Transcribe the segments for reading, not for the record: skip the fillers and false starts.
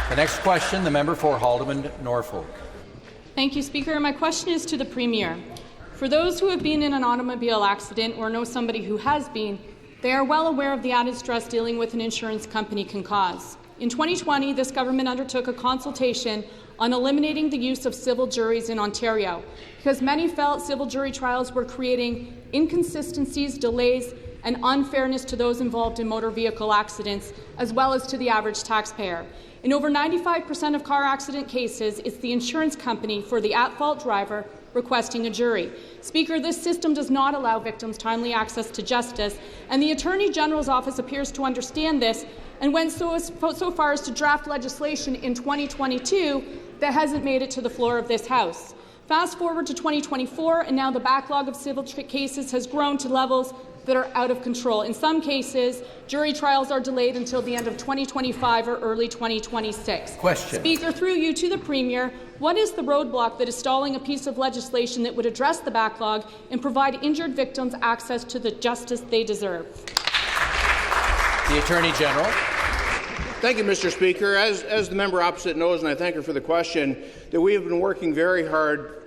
The next question, the member for Haldimand Norfolk. Thank you, Speaker. My question is to the Premier. For those who have been in an automobile accident or know somebody who has been, they are well aware of the added stress dealing with an insurance company can cause. In 2020, this government undertook a consultation on eliminating the use of civil juries in Ontario because many felt civil jury trials were creating inconsistencies, delays, and unfairness to those involved in motor vehicle accidents, as well as to the average taxpayer. In over 95% of car accident cases, it's the insurance company for the at-fault driver requesting a jury. Speaker, this system does not allow victims timely access to justice, and the Attorney General's office appears to understand this and went so far as to draft legislation in 2022 that hasn't made it to the floor of this House. Fast forward to 2024, and now the backlog of civil cases has grown to levels that are out of control. In some cases, jury trials are delayed until the end of 2025 or early 2026. Question. Speaker, through you to the Premier, what is the roadblock that is stalling a piece of legislation that would address the backlog and provide injured victims access to the justice they deserve? The Attorney General. Thank you, Mr. Speaker. As the member opposite knows, and I thank her for the question, that we have been working very hard,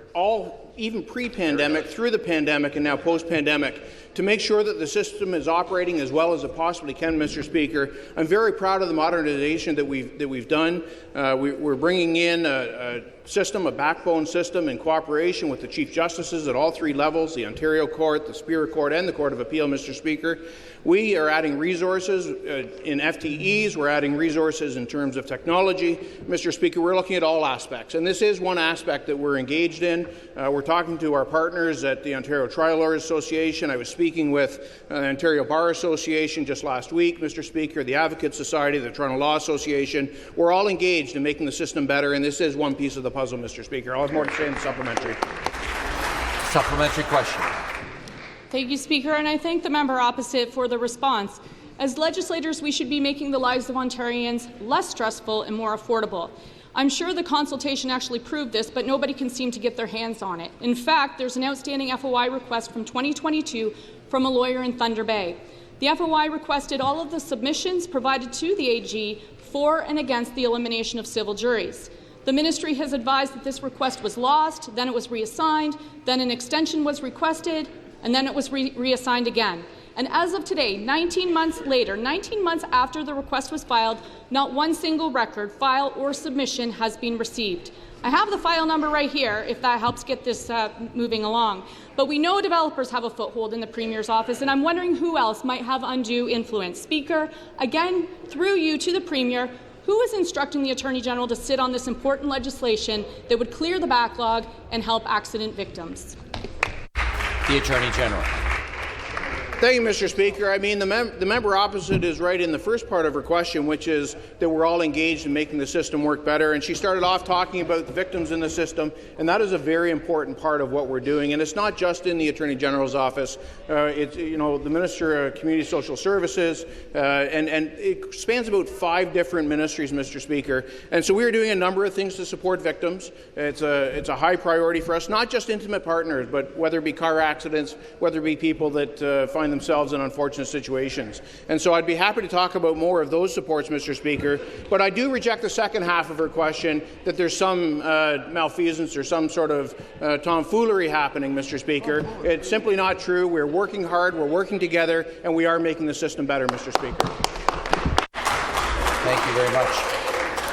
even pre-pandemic, through the pandemic, and now post-pandemic, to make sure that the system is operating as well as it possibly can, Mr. Speaker. I'm very proud of the modernization that we've done. We're bringing in a backbone system in cooperation with the Chief Justices at all three levels, the Ontario Court, the Superior Court, and the Court of Appeal, Mr. Speaker. We are adding resources in FTEs. We're adding resources in terms of technology. Mr. Speaker, we're looking at all aspects, and this is one aspect that we're engaged in. We're talking to our partners at the Ontario Trial Lawyers Association. I was speaking with the Ontario Bar Association just last week, Mr. Speaker, the Advocate Society, the Toronto Law Association. We're all engaged in making the system better, and this is one piece of the puzzle, Mr. Speaker. I'll have more to say in the supplementary. Supplementary question. Thank you, Speaker, and I thank the member opposite for the response. As legislators, we should be making the lives of Ontarians less stressful and more affordable. I'm sure the consultation actually proved this, but nobody can seem to get their hands on it. In fact, there's an outstanding FOI request from 2022 from a lawyer in Thunder Bay. The FOI requested all of the submissions provided to the AG for and against the elimination of civil juries. The ministry has advised that this request was lost, then it was reassigned, then an extension was requested, and then it was reassigned again. And as of today, 19 months later, 19 months after the request was filed, not one single record, file, or submission has been received. I have the file number right here, if that helps get this moving along. But we know developers have a foothold in the Premier's office, and I'm wondering who else might have undue influence. Speaker, again, through you to the Premier, who is instructing the Attorney General to sit on this important legislation that would clear the backlog and help accident victims? The Attorney General. Thank you, Mr. Speaker. I mean, the member opposite is right in the first part of her question, which is that we're all engaged in making the system work better. And she started off talking about the victims in the system, and that is a very important part of what we're doing. And it's not just in the Attorney General's office. It's the Minister of Community Social Services, and it spans about 5 different ministries, Mr. Speaker. And so we are doing a number of things to support victims. It's a high priority for us, not just intimate partners, but whether it be car accidents, whether it be people that find themselves in unfortunate situations. And so I'd be happy to talk about more of those supports, Mr. Speaker, but I do reject the second half of her question that there's some malfeasance or some sort of tomfoolery happening, Mr. Speaker. It's simply not true. We're working hard, we're working together, and we are making the system better, Mr. Speaker. Thank you very much.